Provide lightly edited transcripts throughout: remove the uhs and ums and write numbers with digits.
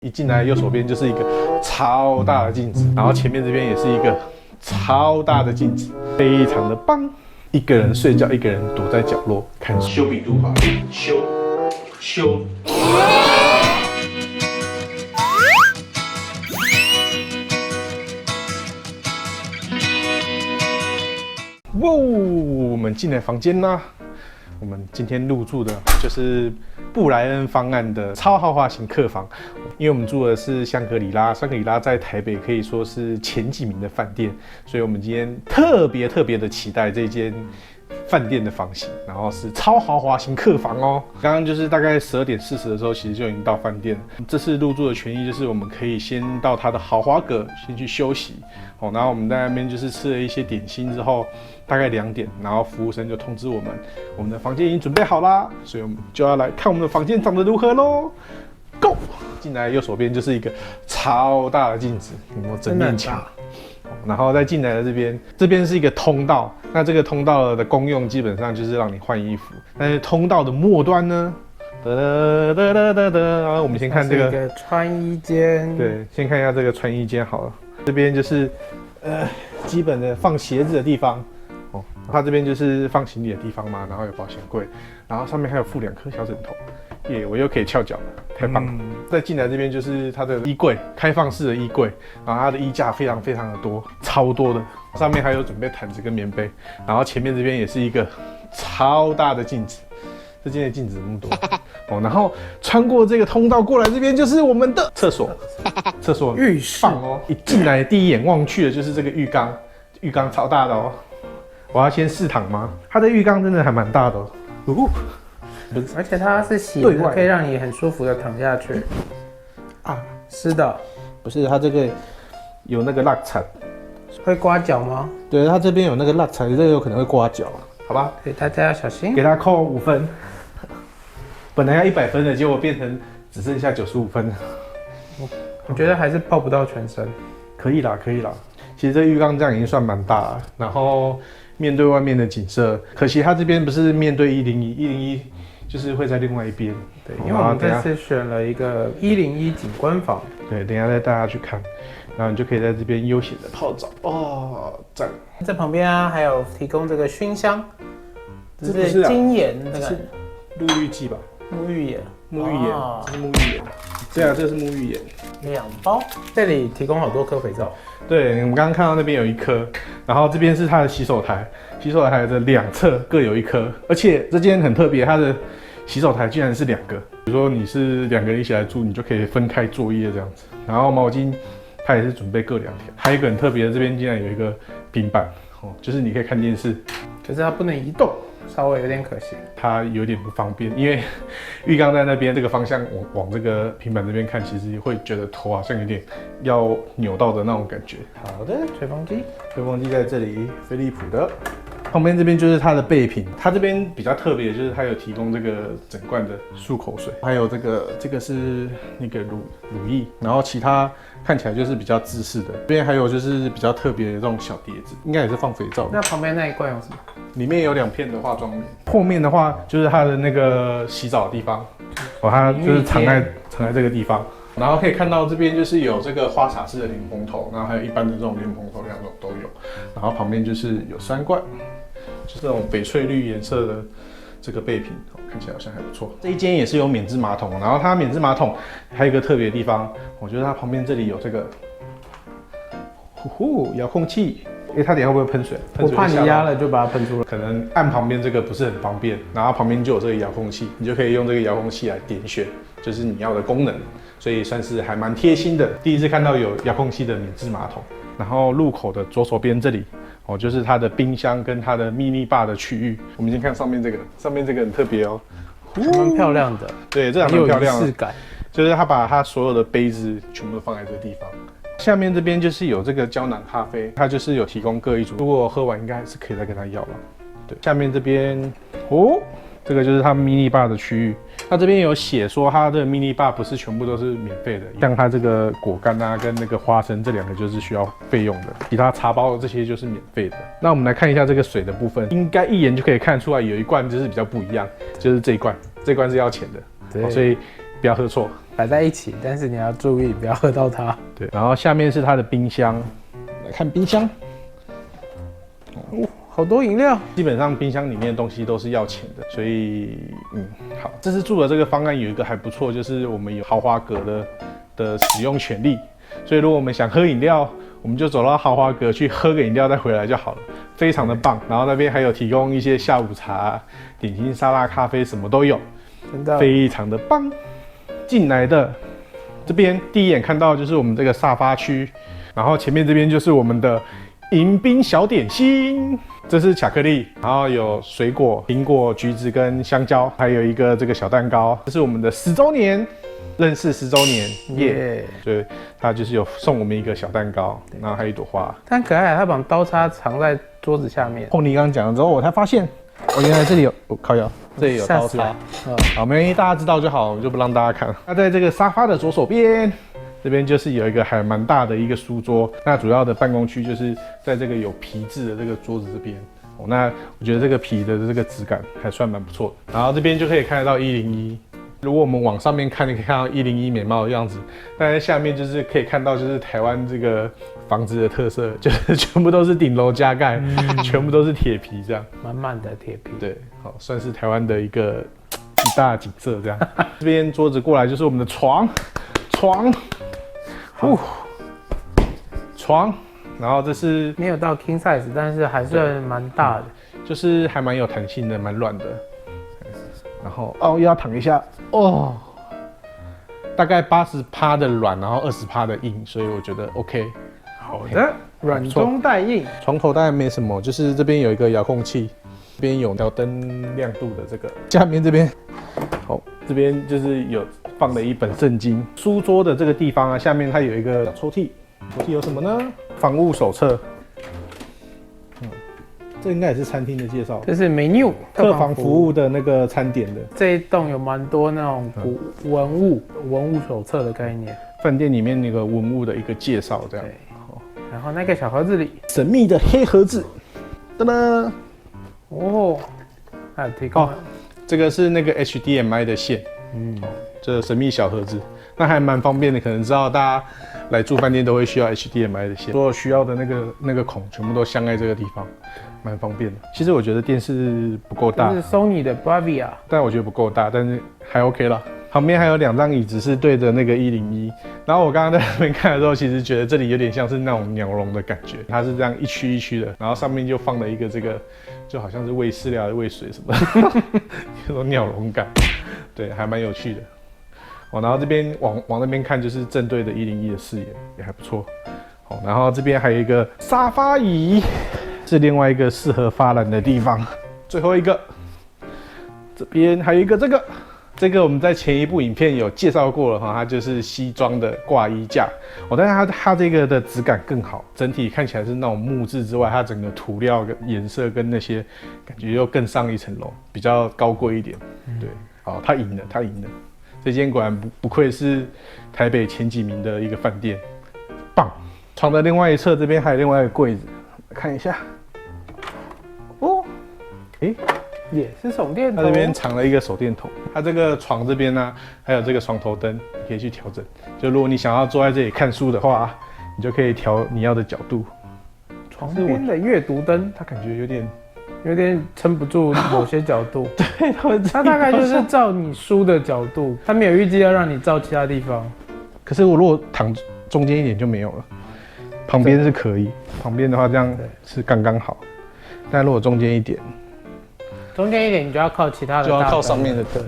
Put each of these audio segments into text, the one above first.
一进来右手边就是一个超大的镜子，然后前面这边也是一个超大的镜子，非常的棒。一个人睡觉，一个人躲在角落看书。修比度法，修。哇，我们进来房间啦。我们今天入住的就是布莱恩方案的超豪华型客房，因为我们住的是香格里拉，香格里拉在台北可以说是前几名的饭店，所以我们今天特别的期待这间饭店的房型，然后是超豪华型客房哦。刚刚就是大概12点40的时候，其实就已经到饭店了。这次入住的权益就是我们可以先到它的豪华阁先去休息，然后我们在那边就是吃了一些点心之后，大概2点，然后服务生就通知我们的房间已经准备好啦，所以我们就要来看我们的房间长得如何咯。Go！ 进来右手边就是一个超大的镜子，有没有整面墙？然后再进来的这边是一个通道，那这个通道的功用基本上就是让你换衣服，但是通道的末端呢，然后我们先看这个穿衣间，对，先看一下这个穿衣间好了，这边就是基本的放鞋子的地方。哦，它这边就是放行李的地方嘛，然后有保险柜，然后上面还有附2颗小枕头，耶，我又可以翘脚了，太棒了。再进来这边就是它的衣柜，开放式的衣柜，然后它的衣架非常的多，超多的，上面还有准备毯子跟棉被，然后前面这边也是一个超大的镜子，这间的镜子那么多哦，然后穿过这个通道过来这边就是我们的厕所，厕所浴室哦，一进来第一眼望去的就是这个浴缸，浴缸超大的哦。我要先试躺吗？它的浴缸真的还蛮大的哦，而且它是洗的，可以让你很舒服的躺下去。啊，是的，不是它这个有那个蜡铲，会刮脚吗？对，它这边有那个蜡铲，这个有可能会刮脚，好吧？所以大家要小心。给它扣5分，本来要100分的，结果变成只剩下95分了。我觉得还是泡不到全身。可以啦。其实这浴缸这样已经算蛮大了，然后面对外面的景色，可惜它这边不是面对101就是会在另外一边。对，因为我们这次选了一个101景观房。对，等一下再带大家去看，然后你就可以在这边悠闲的泡澡哦，赞。在旁边啊，还有提供这个熏香，这是精盐那个沐浴剂吧？沐浴盐，这是沐浴盐。对啊，这是沐浴盐，2包。这里提供好多颗肥皂。对，我们刚刚看到那边有1颗，然后这边是它的洗手台，洗手台的2侧各有1颗，而且这间很特别，它的洗手台竟然是2个。比如说你是2个人一起来住，你就可以分开作业这样子。然后毛巾它也是准备各2条，还有一个很特别的，这边竟然有一个平板哦，就是你可以看电视，可是它不能移动。稍微有点可惜，它有点不方便，因为浴缸在那边，这个方向往这个平板这边看，其实会觉得头好像有点要扭到的那种感觉。好的，吹风机在这里，飞利浦的。旁边这边就是它的备品，它这边比较特别的就是它有提供这个整罐的漱口水，还有这个是那个乳液，然后其他看起来就是比较自式的。这边还有就是比较特别的这种小碟子，应该也是放肥皂的。那旁边那一罐有什么？里面有2片的化妆棉，后面的话就是它的那个洗澡的地方，它就是藏在这个地方。然后可以看到这边就是有这个花洒式的莲蓬头，然后还有一般的这种莲蓬头，2种都有。然后旁边就是有3罐，就是这种翡翠绿颜色的这个备品，看起来好像还不错。这一间也是有免治马桶，然后它免治马桶还有一个特别的地方，我觉得它旁边这里有这个遥控器。它等一下会不会喷水？我怕你压了就把它喷出来。可能按旁边这个不是很方便，然后旁边就有这个遥控器，你就可以用这个遥控器来点选，就是你要的功能，所以算是还蛮贴心的。第一次看到有遥控器的免治马桶。然后入口的左手边这里，就是它的冰箱跟它的 mini bar 的区域。我们先看上面这个很特别哦，蛮漂亮的。对，这还蛮漂亮的，有仪式感。就是它把它所有的杯子全部都放在这个地方。下面这边就是有这个胶囊咖啡，它就是有提供各一组，如果喝完应该还是可以再跟他要了。对，下面这边这个就是它 mini bar 的区域，它这边有写说它的 mini bar 不是全部都是免费的，像它这个果干啊跟那个花生这2个就是需要费用的，其他茶包这些就是免费的。那我们来看一下这个水的部分，应该一眼就可以看出来有1罐就是比较不一样，就是这一罐是要钱的，所以不要喝错。摆在一起，但是你要注意不要喝到它。对，然后下面是它的冰箱，来看冰箱。哦，好多饮料。基本上冰箱里面的东西都是要钱的，所以好。这次住的这个方案有一个还不错，就是我们有豪华阁的使用权利，所以如果我们想喝饮料，我们就走到豪华阁去喝个饮料再回来就好了，非常的棒。然后那边还有提供一些下午茶、点心、沙拉、咖啡，什么都有，真的非常的棒。进来的这边第一眼看到就是我们这个沙发区，然后前面这边就是我们的迎宾小点心，这是巧克力，然后有水果、苹果、橘子跟香蕉，还有一个这个小蛋糕，这是我们的10周年。认识10周年耶，所以他就是有送我们一个小蛋糕，然后还有一朵花，它很可爱，他把刀叉藏在桌子下面。碰你刚刚讲了之后，我才发现，原来这里有靠腰，这里有刀叉。好，没关系，大家知道就好，我就不让大家看。那在这个沙发的左手边，这边就是有一个还蛮大的一个书桌，那主要的办公区就是在这个有皮质的这个桌子这边。那我觉得这个皮的这个质感还算蛮不错的。然后这边就可以看得到101。如果我们往上面看，你可以看到101美貌的样子，但是下面就是可以看到，就是台湾这个房子的特色，就是全部都是顶楼加盖，全部都是铁皮这样，满满的铁皮。对，好，算是台湾的一个一大景色这样。这边桌子过来就是我们的床，床，然后这是没有到 king size， 但是还是蛮大的，就是还蛮有弹性的，蛮软的。然后又要躺一下哦，大概80%的软，然后20%的硬，所以我觉得 OK。好的，软中带硬。床头当然没什么，就是这边有一个遥控器，这边有调灯亮度的这个，下面这边，好，这边就是有放了一本圣经。书桌的这个地方啊，下面它有一个小抽屉，抽屉有什么呢？房屋手册。这应该也是餐厅的介绍，这是 menu 客房服务的那个餐点的。这一栋有蛮多那种文物手册的概念，饭店里面那个文物的一个介绍这样。然后那个小盒子里，神秘的黑盒子，噔噔，哦，还有提供这个是那个 HDMI 的线，这神秘小盒子，那还蛮方便的，可能知道大家来住饭店都会需要 HDMI 的线，所有需要的那个孔全部都镶在这个地方。蛮方便的。其实我觉得电视不够大，这是 Sony 的 Bravia， 但我觉得不够大，但是还 OK 啦。旁边还有2张椅子是对着那个101，然后我刚刚在那边看的时候，其实觉得这里有点像是那种鸟笼的感觉，它是这样一区一区的，然后上面就放了一个这个，就好像是喂饲料、喂水什么的，有种鸟笼感，对，还蛮有趣的。然后这边往那边看就是正对着101的视野，也还不错。然后这边还有一个沙发椅。是另外一个适合发懒的地方。最后一个，这边还有一个这个我们在前一部影片有介绍过了哈，它就是西装的挂衣架。但是它这个的质感更好，整体看起来是那种木质之外，它整个涂料跟颜色跟那些感觉又更上一层楼，比较高贵一点。对，好，它赢了。这间果然不愧是台北前几名的一个饭店，棒。床的另外一侧这边还有另外一个柜子，看一下。也是手电筒，它这边藏了一个手电筒。它这个床这边呢，还有这个床头灯，你可以去调整。就如果你想要坐在这里看书的话，你就可以调你要的角度。床边的阅读灯，它感觉有点撑不住某些角度。对，它大概就是照你书的角度，它没有预计要让你照其他地方。可是我如果躺中间一点就没有了，旁边是可以，旁边的话这样是刚刚好。但如果中间一点你就要靠其他的，就要靠上面的灯。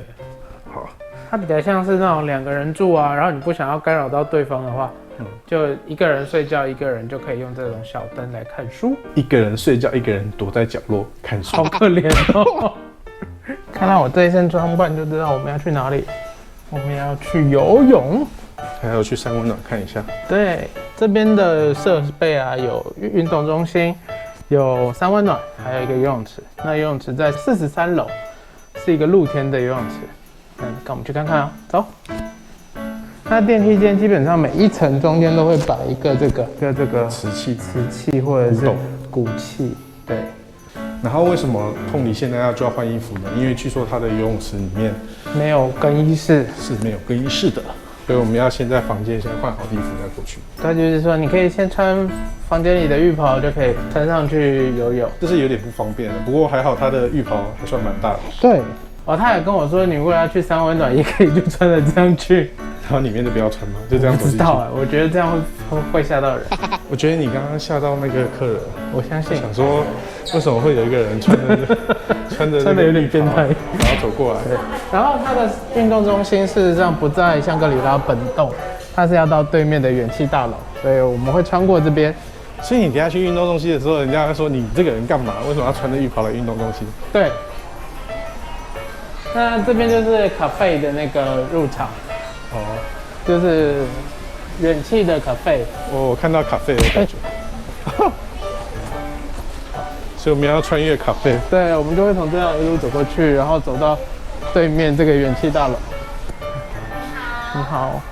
好，它比较像是那种2个人住啊，然后你不想要干扰到对方的话，就一个人睡觉，一个人就可以用这种小灯来看书。一个人睡觉，一个人躲在角落看书，好可怜哦。看到我这一身装扮就知道我们要去哪里，我们要去游泳，还要去三温暖看一下。对，这边的设备啊，有运动中心。有3温暖，还有一个游泳池。那游泳池在43楼，是一个露天的游泳池。跟我们去看看啊，走。那电梯间基本上每一层中间都会摆一个这个瓷器或者是鼓器。对。然后为什么碰你现在就要换衣服呢？因为据说他的游泳池里面没有更衣室，是没有更衣室的。所以我们要先在房间先换好衣服再过去。它就是说，你可以先穿房间里的浴袍，就可以穿上去游泳。这是有点不方便的，不过还好他的浴袍还算蛮大的。对，哦，他也跟我说，你如果要去三温暖，也可以就穿着这样去。然后里面就不要穿嘛，就这样走进去。不知道哎，我觉得这样会吓到人。我觉得你刚刚吓到那个客人，我相信。想说，为什么会有一个人穿的有点变态，然后走过来？对。然后它的运动中心事实上不在香格里拉本栋，它是要到对面的远气大楼，所以我们会穿过这边。所以你等下去运动中心的时候，人家会说你这个人干嘛？为什么要穿着浴袍来运动中心？对。那这边就是咖啡的那个入场。哦，就是远气的咖啡。我看到咖啡的感觉。所以我们要穿越咖啡。对，我们就会从这样一路走过去，然后走到对面这个远气大楼。你好，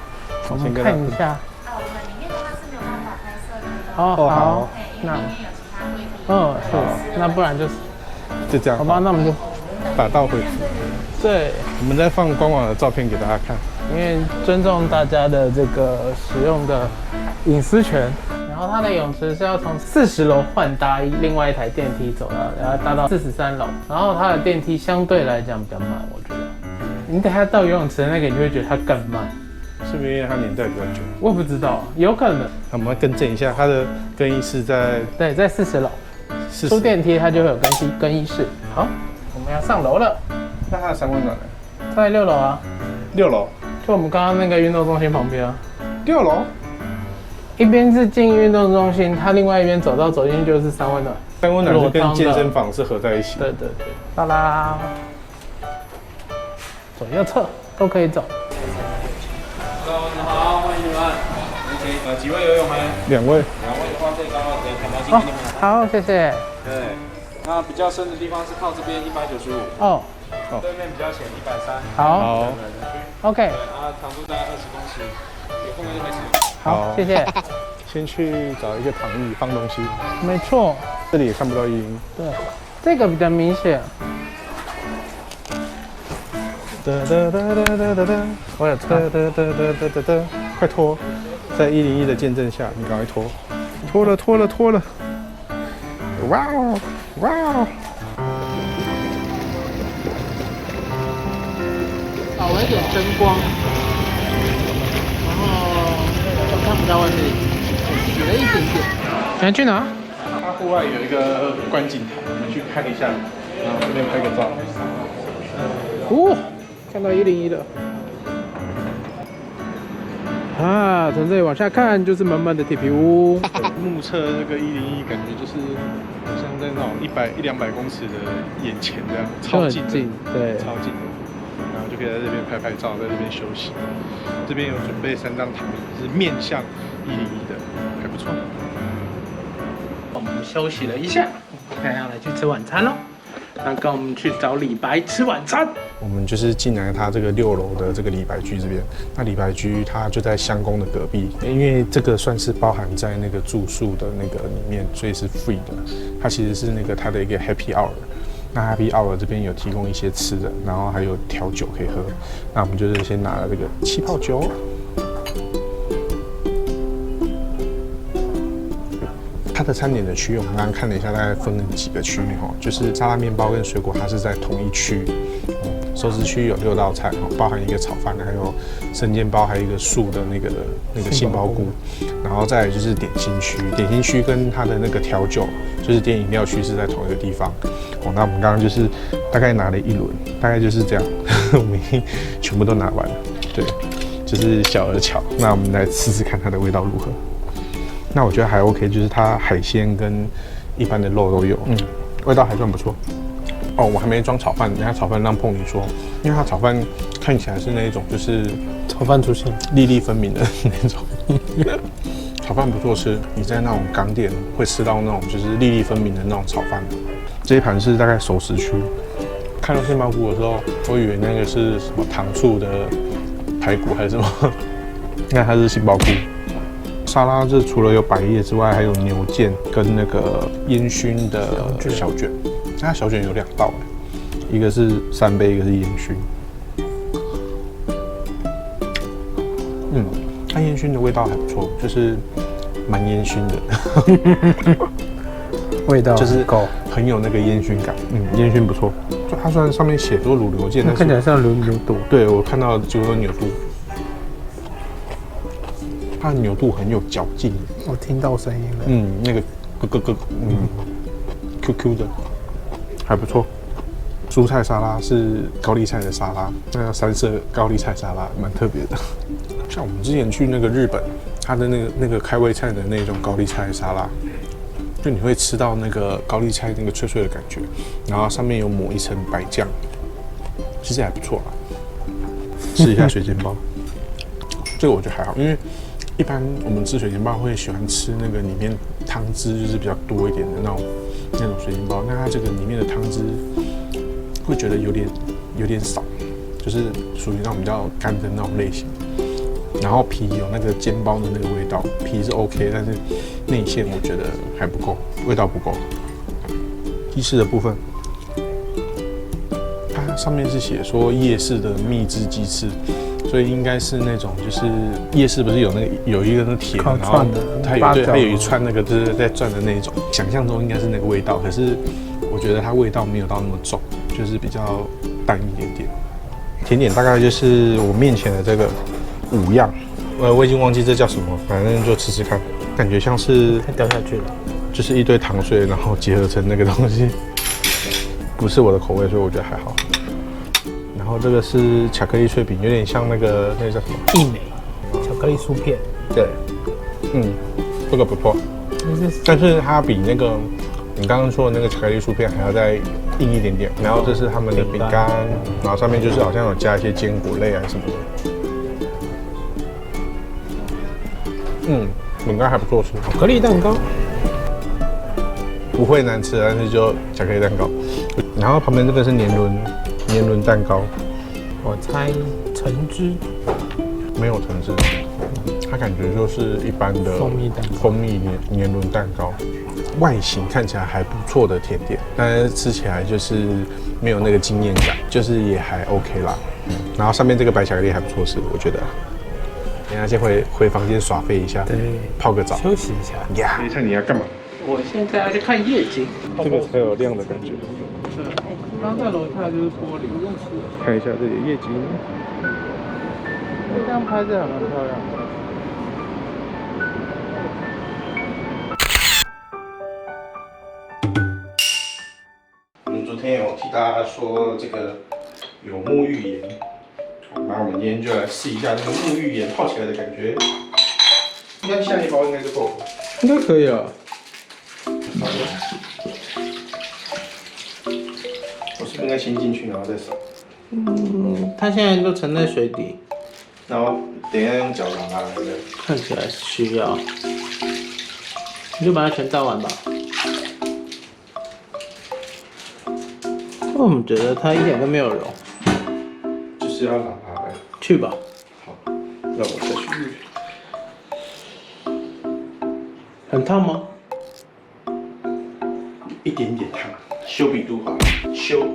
我们看一下。我们里面的话是没有办法拍摄的。哦，好，那里面有其他柜体。是，那不然就这样。好吧，那我们就打道回府。对，我们再放官网的照片给大家看。因为尊重大家的这个使用的隐私权，然后它的泳池是要从40楼换搭另外一台电梯走到，然后搭到43楼，然后它的电梯相对来讲比较慢，我觉得。你等下到游泳池的那个，你就会觉得它更慢，是不是因为它年代比较久？我不知道，有可能。我们更正一下，它的更衣室在在40楼，出电梯它就会有更衣室。好，我们要上楼了。那它的三温暖呢？在6楼啊。6楼。就我们刚刚那个运动中心旁边啊，6楼，一边是进运动中心，它另外一边走进去就是三温暖。三温暖就跟健身房是合在一起。对，到啦，左右侧都可以走。Hello， 你好，欢迎你们。OK， 几位游泳吗？2位。2位的话，可以刚好给毛巾给你们。好，谢谢。对，那比较深的地方是靠这边195。哦。对面比较浅130。好。OK。长度大概20公尺，有空就开始。好，谢谢。先去找一个躺椅放东西。没错。这里也看不到101。对，这个比较明显。我有穿。快脱！在101的见证下，你赶快脱。脱了！哇哦！少了一点灯光，然后我看不到外面，挤了一点点。你要去哪？它户外有一个观景台，我们去看一下，然后这边拍个照。看到101了。啊，从这里往下看就是满满的铁皮屋。目测这个101，感觉就是好像在那种100-200公尺的眼前这样，超近，对，超近的。然后就可以在这边拍照，在这边休息。这边有准备3张躺椅，是面向101的，还不错。我们休息了一下，看要来去吃晚餐喽。那跟我们去找李白吃晚餐。我们就是进来它这个6楼的这个李白居这边。那李白居它就在香宫的隔壁，因为这个算是包含在那个住宿的那个里面，所以是 free 的。它其实是那个它的一个 happy hour。那 happy hour 这边有提供一些吃的，然后还有调酒可以喝。那我们就是先拿了这个气泡酒。它的餐点的区域，我们刚刚看了一下，大概分了几个区域哈，就是沙拉面包跟水果，它是在同一区。熟食区有6道菜，包含一个炒饭，还有生煎包，还有一个素的那个杏鲍菇，然后再来就是点心区，点心区跟它的那个调酒，就是点饮料区是在同一个地方。那我们刚刚就是大概拿了1轮，大概就是这样，我们已经全部都拿完了，对，就是小而巧。那我们来试试看它的味道如何。那我觉得还 OK， 就是它海鲜跟一般的肉都有，味道还算不错。我还没装炒饭，等下炒饭让碰你说，因为它炒饭看起来是那种就是炒饭出现粒粒分明的那种，炒饭不错吃，你在那种港点会吃到那种就是粒粒分明的那种炒饭。这一盘是大概熟食区，看到杏鲍菇的时候，我以为那个是什么糖醋的排骨还是什么，那它是杏鲍菇。沙拉这除了有百叶之外，还有牛腱跟那个烟熏的小卷。它小卷有2道，一个是3杯，一个是烟熏。它烟熏的味道还不错，就是蛮烟熏的，味道就是够，很有那个烟熏感。烟熏不错。就它虽然上面写说卤牛腱，但是看起来像牛肚。对我看到就有牛肚，它的牛肚很有嚼劲。我听到声音了。那个咯，QQ 的，还不错。蔬菜沙拉是高丽菜的沙拉，那个3色高丽菜沙拉蛮特别的。像我们之前去那个日本，它的那个开胃菜的那种高丽菜沙拉，就你会吃到那个高丽菜那个脆脆的感觉，然后上面有抹一层白酱，其实还不错啦。试一下水煎包，这个我觉得还好，因为一般我们吃水煎包会喜欢吃那个里面汤汁就是比较多一点的那种水煎包，那它这个里面的汤汁会觉得有点少，就是属于那种比较干的那种类型。然后皮有那个煎包的那个味道，皮是 OK， 但是内馅我觉得还不够，味道不够。鸡翅的部分，它上面是写说夜市的秘制鸡翅，所以应该是那种就是夜市不是有一个那铁的，然后它有一串那个就是在转的那一种，想象中应该是那个味道，可是我觉得它味道没有到那么重，就是比较淡一点点。甜点大概就是我面前的这个5样，我已经忘记这叫什么，反正就吃吃看，感觉像是快掉下去了，就是一堆糖水，然后结合成那个东西，不是我的口味，所以我觉得还好。然后这个是巧克力脆饼，有点像那个叫什么？益美巧克力酥片。对，这个不错，但是它比那个你刚刚说的那个巧克力酥片还要再硬一点点。然后这是他们的饼干，然后上面就是好像有加一些坚果类啊什么的。饼干还不错吃，巧克力蛋糕不会难吃，但是就巧克力蛋糕。然后旁边这个是年轮蛋糕，我猜橙汁，没有橙汁，它感觉就是一般的蜂蜜年轮蛋糕，外形看起来还不错的甜点，但是吃起来就是没有那个惊艳感，就是也还 OK 啦。然后上面这个白巧克力还不错吃，我觉得。等一下先回房间耍废一下，对，泡个澡，休息一下。呀，你看你要干嘛？我现在要去看夜景，这个才有亮的感觉。对，刚在楼下就是玻璃，看一下这里的夜景。这样拍着还蛮漂亮的。我们昨天有替大家说这个有沐浴盐。然后我们今天就来试一下这个沐浴盐泡起来的感觉，应该下一包应该就够了，应该可以啊。我是不是应该先进去，然后再扫？它现在都沉在水底，然后等一下用脚把它拉出来。看起来是需要，你就把它全倒完吧。我们觉得它一点都没有融，就是要拉它来。去吧。好，让我再去。很烫吗？一点点烫，修比度好，修。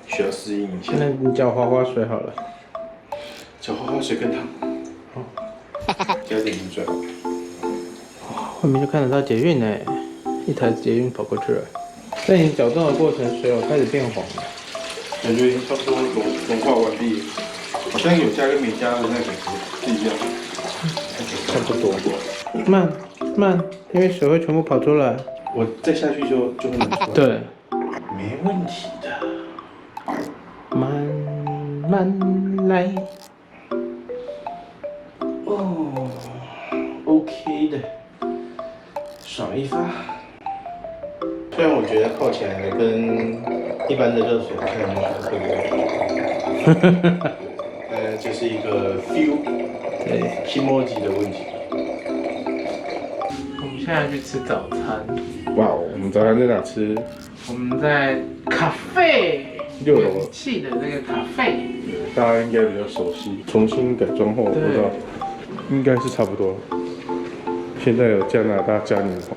需要适应一下。那你搅花花水好了。搅花花水更烫。好，加点盐最好。外面就看得到捷运呢，一台捷运跑过去了。在你搅动的过程，水有开始变黄了，感觉已经差不多融化完毕，好像有加跟没加的那个是一样，差不多。慢，因为水会全部跑出来。我再下去就会能出来。对，没问题的。慢慢来。哦 ，OK 的，爽一发。虽然我觉得泡起来跟一般的热水好像没有什么特别，就是一个 feel， 对 ，emoji 的问题。我们现在去吃早餐。哇，我们早餐在哪吃？我们在咖啡6楼气的那个咖啡，大家应该比较熟悉，重新改装后，不知道应该是差不多。现在有加拿大嘉年华。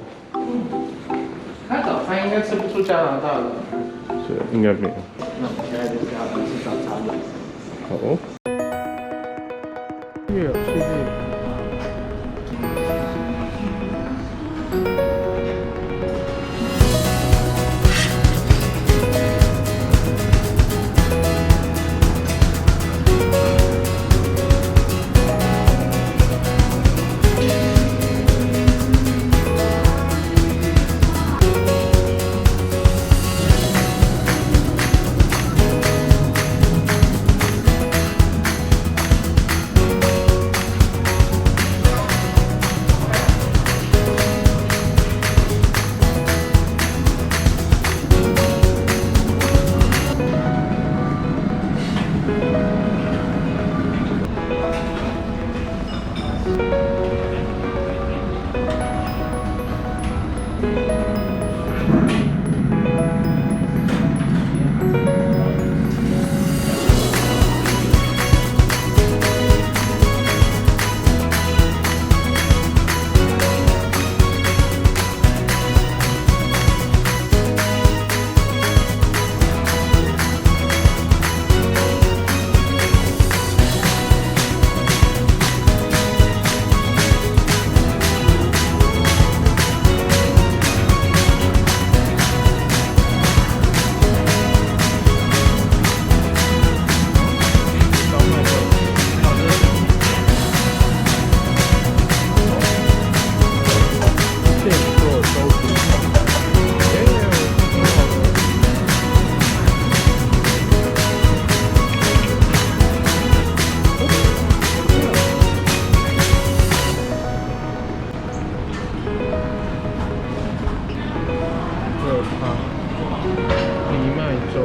他早餐应该吃不出加拿大的。是，应该没有。少差异。好。越有趣越有。藜麦粥。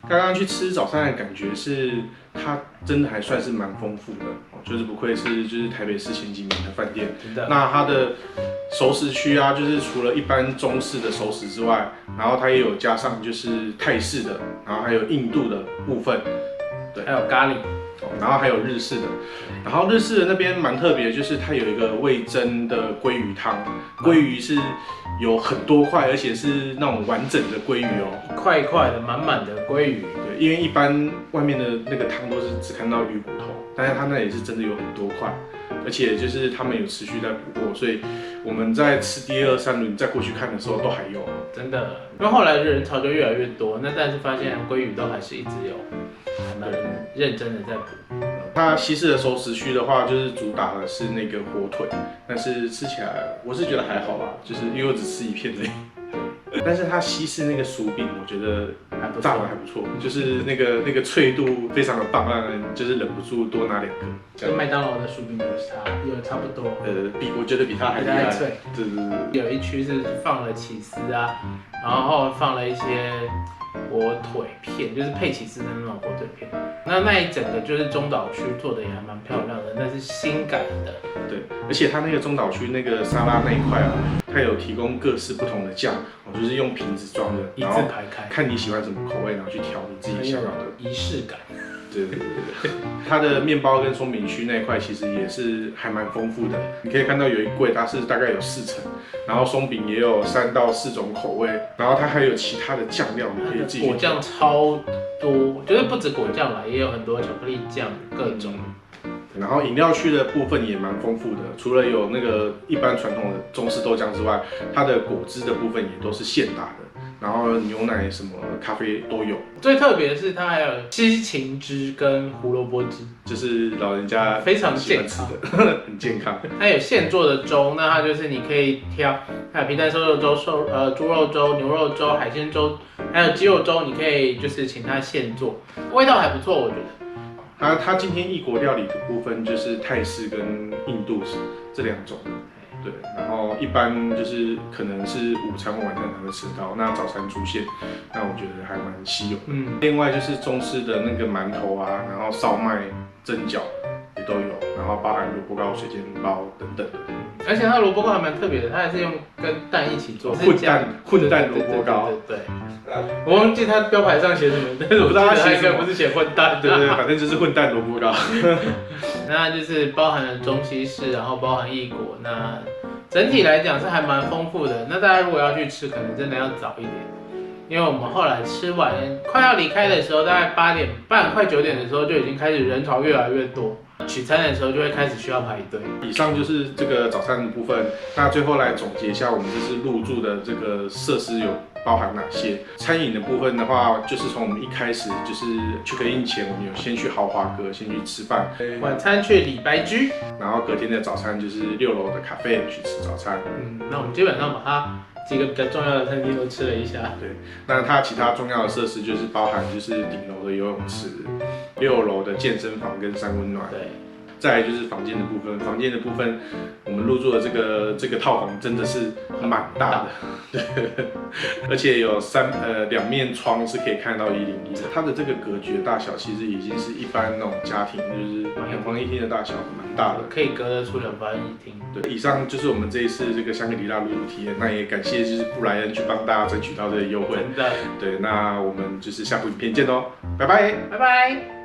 刚刚去吃早餐的感觉是，它真的还算是蛮丰富的哦，就是不愧是就是台北市前几名的饭店。真的。那它的熟食区啊，就是除了一般中式的熟食之外，然后它也有加上就是泰式的，然后还有印度的部分，对，还有咖喱，然后还有日式的。然后日式的那边蛮特别，就是它有一个味噌的鲑鱼汤，鲑鱼是有很多块，而且是那种完整的鲑鱼哦，一块一块的满满的鲑鱼。对，因为一般外面的那个汤都是只看到鱼骨头，但是它那里是真的有很多块，而且就是他们有持续在补货，所以我们在吃第2、3轮再过去看的时候都还有。真的，因为后来人潮就越来越多，那但是发现鲑鱼都还是一直有，还蛮认真的在补。它西式的熟食区的话，就是主打的是那个火腿，但是吃起来我是觉得还好啦，就是因为我只吃一片而已。但是它西式那个薯饼，我觉得炸的还不错，就是那个脆度非常的棒，让人就是忍不住多拿2个。跟麦当劳的薯饼有差不多。我觉得比它还厉害。脆。对对对。有一区是放了起司啊，然后放了一些火腿片，就是配起司的那种火腿片。那一整个就是中岛区做的也还蛮漂亮的，那是新改的。对，而且它那个中岛区那个沙拉那一块啊，它有提供各式不同的酱，就是用瓶子装的，一字排开，看你喜欢什么口味，然后去调你自己想要的仪式感。对对对对，它的面包跟松饼区那一块其实也是还蛮丰富的。你可以看到有一柜它是大概有4层，然后松饼也有3到4种口味，然后它还有其他的酱料，你可以自己。果酱超多，就是不止果酱啦，也有很多巧克力酱，各种。然后饮料区的部分也蛮丰富的，除了有那个一般传统的中式豆浆之外，它的果汁的部分也都是现打的，然后牛奶什么咖啡都有。最特别的是它还有西芹汁跟胡萝卜汁，就是老人家非常健康的，很健康。它有现做的粥，那它就是你可以挑，还有皮蛋瘦肉粥、猪肉粥、牛肉粥、海鲜粥，还有鸡肉粥，你可以就是请它现做，味道还不错，我觉得。它今天异国料理的部分就是泰式跟印度这2种，对，然后一般就是可能是午餐晚餐才会吃到，那早餐出现，那我觉得还蛮稀有的。另外就是中式的那个馒头啊，然后烧麦、蒸饺也都有，然后包含萝卜糕、水煎包等等的。而且它的萝卜糕还蛮特别的，它还是用跟蛋一起做，混蛋萝卜糕。对，我忘记它标牌上写什么，但是我知道它应该不是写混蛋。对，反正就是混蛋萝卜糕。那就是包含了中西式，然后包含异国，那整体来讲是还蛮丰富的。那大家如果要去吃，可能真的要早一点，因为我们后来吃完快要离开的时候，大概8点半快9点的时候就已经开始人潮越来越多，取餐的时候就会开始需要排队。以上就是这个早餐的部分，那最后来总结一下，我们这次入住的这个设施有包含哪些？餐饮的部分的话，就是从我们一开始就是 check in 前，我们有先去豪华阁先去吃饭，晚餐去李白居，然后隔天的早餐就是6楼的咖啡去吃早餐。那我们基本上把它几个比较重要的餐厅都吃了一下。对，那它其他重要的设施就是包含就是顶楼的游泳池、6楼的健身房跟三温暖。对。再来就是房间的部分，房间的部分，我们入住的这个套房真的是蛮大的，对，而且有2面窗是可以看到101的。它的这个格局的大小其实已经是一般那种家庭就是2房1厅的大小，蛮大的，可以隔得出2房1厅。对，以上就是我们这一次这个香格里拉入住体验，那也感谢就是布莱恩去帮大家争取到这个优惠。真的，对，那我们就是下部影片见喽，拜拜，拜拜。